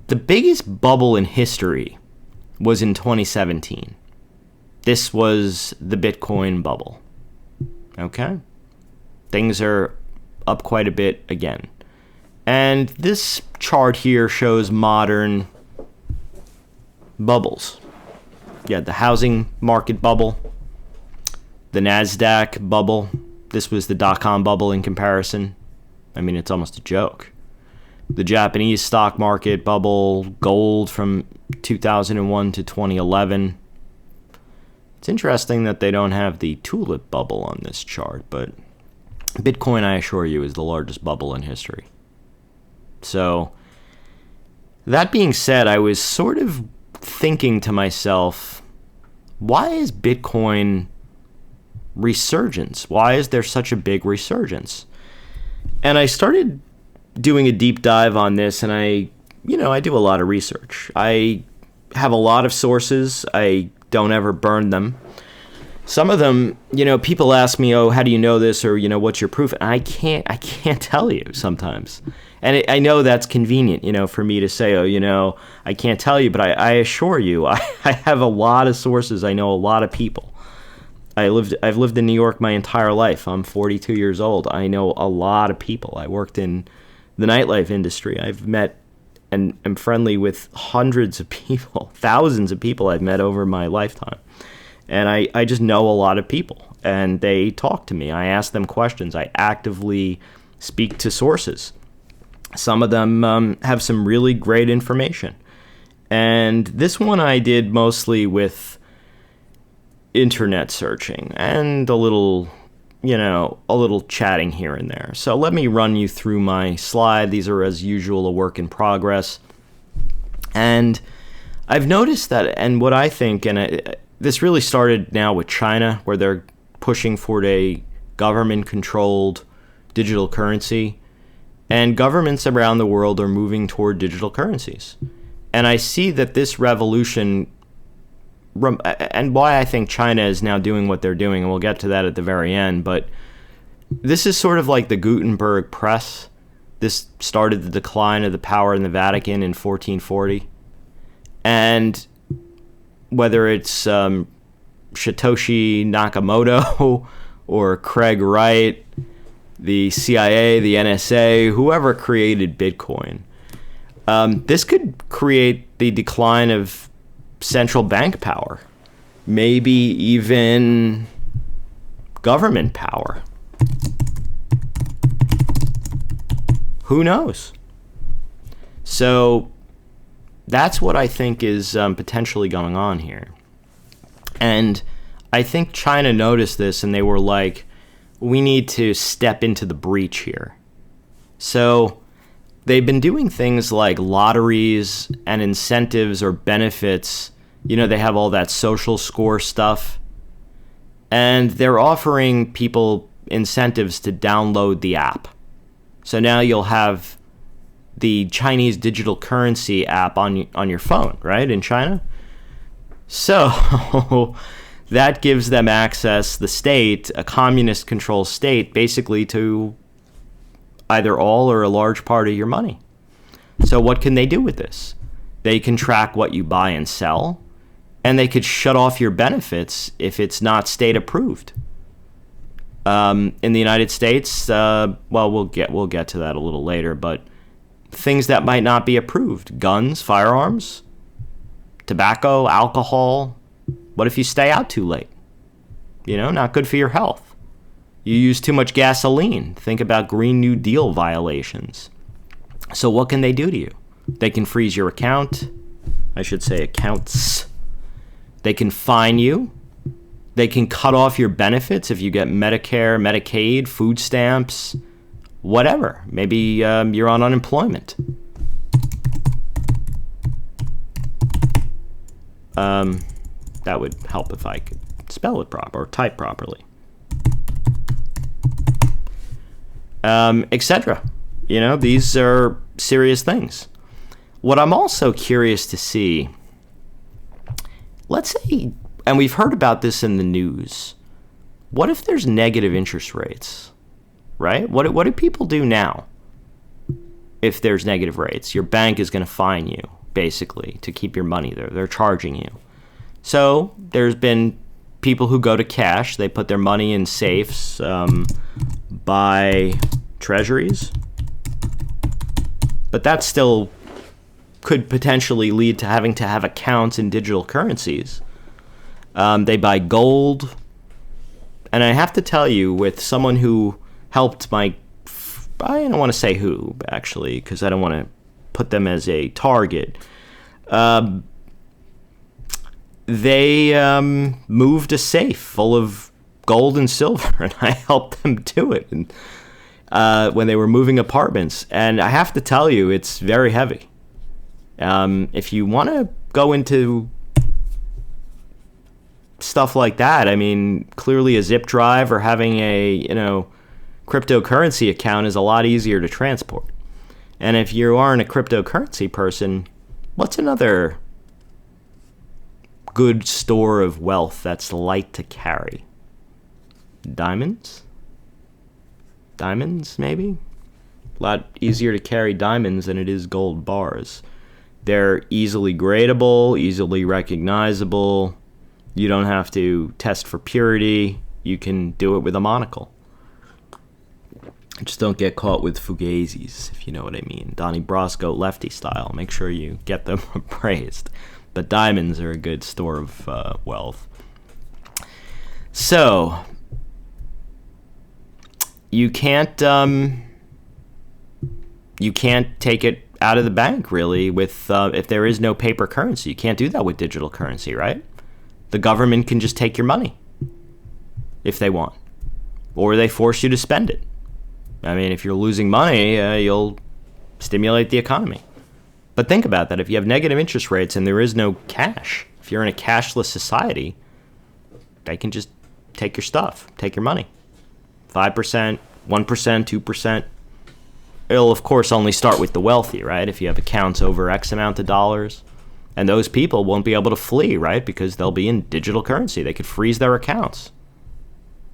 The biggest bubble in history was in 2017. This was the Bitcoin bubble. Okay? Things are up quite a bit again. And this chart here shows modern bubbles. Yeah, the housing market bubble, the NASDAQ bubble. This was the dot-com bubble in comparison. I mean, it's almost a joke. The Japanese stock market bubble, gold from 2001 to 2011. It's interesting that they don't have the tulip bubble on this chart, but Bitcoin, I assure you, is the largest bubble in history. So, that being said, I was sort of thinking to myself, why is Bitcoin resurgence? Why is there such a big resurgence? And I started doing a deep dive on this, and I do a lot of research. I have a lot of sources. I don't ever burn them. Some of them, people ask me, oh, how do you know this? Or, what's your proof? And I can't tell you sometimes. And I know that's convenient, for me to say, oh, I can't tell you, but I assure you, I have a lot of sources. I know a lot of people. I've lived in New York my entire life. I'm 42 years old. I know a lot of people. I worked in the nightlife industry. I've met and am friendly with hundreds of people, thousands of people I've met over my lifetime. And I just know a lot of people, and they talk to me. I ask them questions. I actively speak to sources. Some of them have some really great information. And this one I did mostly with internet searching and a little chatting here and there. So let me run you through my slide. These are, as usual, a work in progress. And I've noticed that, and what I think, this really started now with China, where they're pushing for a government-controlled digital currency. And governments around the world are moving toward digital currencies. And I see that this revolution, and why I think China is now doing what they're doing, and we'll get to that at the very end, but this is sort of like the Gutenberg press. This started the decline of the power in the Vatican in 1440. And whether it's Satoshi Nakamoto or Craig Wright, the CIA, the NSA, whoever created Bitcoin, this could create the decline of central bank power, maybe even government power. Who knows? So that's what I think is potentially going on here. And I think China noticed this, and they were like, we need to step into the breach here. So they've been doing things like lotteries and incentives or benefits. They have all that social score stuff. And they're offering people incentives to download the app. So now you'll have the Chinese digital currency app on your phone, right, in China? So that gives them access, the state, a communist-controlled state, basically to either all or a large part of your money. So what can they do with this? They can track what you buy and sell, and they could shut off your benefits if it's not state-approved. In the United States, we'll get to that a little later, but things that might not be approved: guns, firearms, tobacco, alcohol. What if you stay out too late? Not good for your health. You use too much gasoline. Think about Green New Deal violations. So what can they do to you? They can freeze your account. I should say accounts. They can fine you. They can cut off your benefits if you get Medicare, Medicaid, food stamps, whatever. Maybe you're on unemployment. That would help if I could spell it proper or type properly. Etc. These are serious things. What I'm also curious to see, let's say, and we've heard about this in the news, what if there's negative interest rates, right? What do people do now if there's negative rates? Your bank is going to fine you. basically, to keep your money there. They're charging you. So there's been people who go to cash. They put their money in safes, buy treasuries. But that still could potentially lead to having to have accounts in digital currencies. They buy gold. And I have to tell you, with someone who helped I don't want to say who, actually, because I don't want to put them as a target. They moved a safe full of gold and silver, and I helped them do it. And when they were moving apartments, and I have to tell you, it's very heavy. If you want to go into stuff like that, I mean, clearly a zip drive or having a cryptocurrency account is a lot easier to transport. And if you aren't a cryptocurrency person, what's another good store of wealth that's light to carry? Diamonds? Diamonds, maybe? A lot easier to carry diamonds than it is gold bars. They're easily gradable, easily recognizable. You don't have to test for purity. You can do it with a monocle. Just don't get caught with fugazis, if you know what I mean. Donnie Brasco lefty style. Make sure you get them appraised. But diamonds are a good store of wealth. So, you can't take it out of the bank, really, with if there is no paper currency. You can't do that with digital currency, right? The government can just take your money if they want. Or they force you to spend it. I mean, if you're losing money, you'll stimulate the economy. But think about that. If you have negative interest rates and there is no cash, if you're in a cashless society, they can just take your stuff, take your money. 5%, 1%, 2%. It'll, of course, only start with the wealthy, right? If you have accounts over X amount of dollars. And those people won't be able to flee, right? Because they'll be in digital currency. They could freeze their accounts.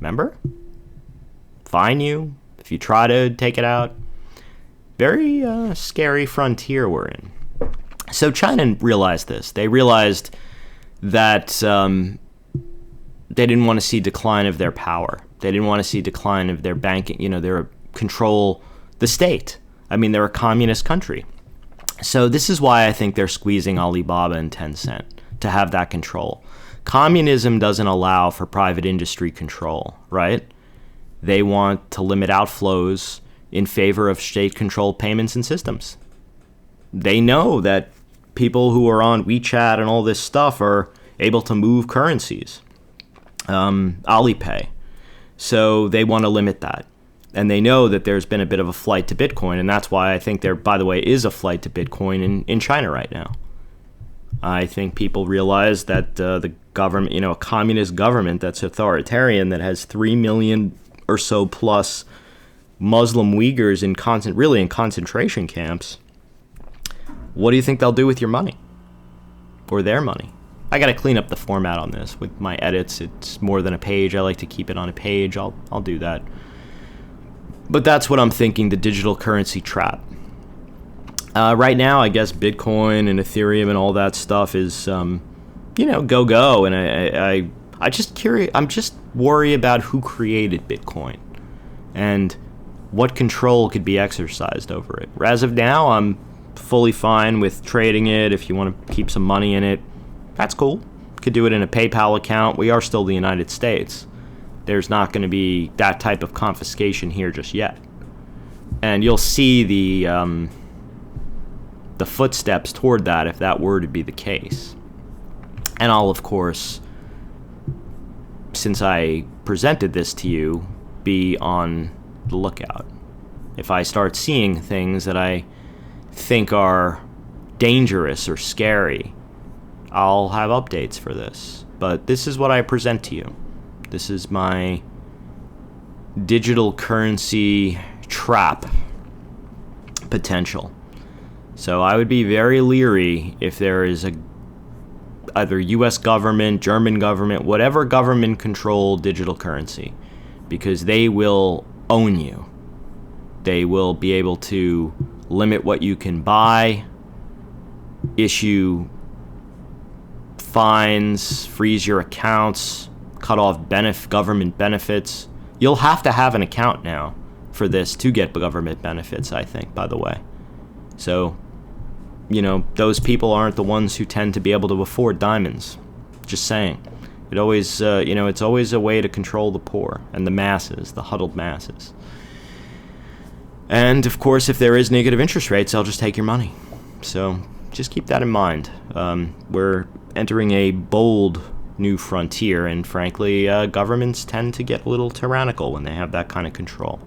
Remember? Fine you if you try to take it out. Very scary frontier we're in. So China realized this. They realized that they didn't want to see decline of their power. They didn't want to see decline of their banking. Their control the state. I mean, they're a communist country. So this is why I think they're squeezing Alibaba and Tencent to have that control. Communism doesn't allow for private industry control, right? They want to limit outflows in favor of state-controlled payments and systems. They know that people who are on WeChat and all this stuff are able to move currencies, Alipay. So they want to limit that. And they know that there's been a bit of a flight to Bitcoin, and that's why I think there, by the way, is a flight to Bitcoin in China right now. I think people realize that the government, a communist government that's authoritarian, that has 3 million or so plus Muslim Uyghurs in concentration camps, what do you think they'll do with your money? Or their money? I got to clean up the format on this with my edits. It's more than a page. I like to keep it on a page. I'll do that. But that's what I'm thinking, the digital currency trap. Right now, I guess Bitcoin and Ethereum and all that stuff is, go. And I just curious. I'm just worried about who created Bitcoin and what control could be exercised over it. As of now, I'm fully fine with trading it. If you want to keep some money in it, that's cool. Could do it in a PayPal account. We are still the United States. There's not going to be that type of confiscation here just yet. And you'll see the footsteps toward that if that were to be the case. And I'll, of course, since I presented this to you, be on the lookout. If I start seeing things that I think are dangerous or scary, I'll have updates for this. But this is what I present to you. This is my digital currency trap potential. So I would be very leery if there is either U.S. government, German government, whatever government-controlled digital currency, because they will own you. They will be able to limit what you can buy. issue fines, freeze your accounts, cut off government benefits. You'll have to have an account now for this to get government benefits, I think, by the way. So, those people aren't the ones who tend to be able to afford diamonds. Just saying. It always, it's always a way to control the poor and the masses, the huddled masses. And, of course, if there is negative interest rates, they'll just take your money. So just keep that in mind. We're entering a bold new frontier, and frankly, governments tend to get a little tyrannical when they have that kind of control.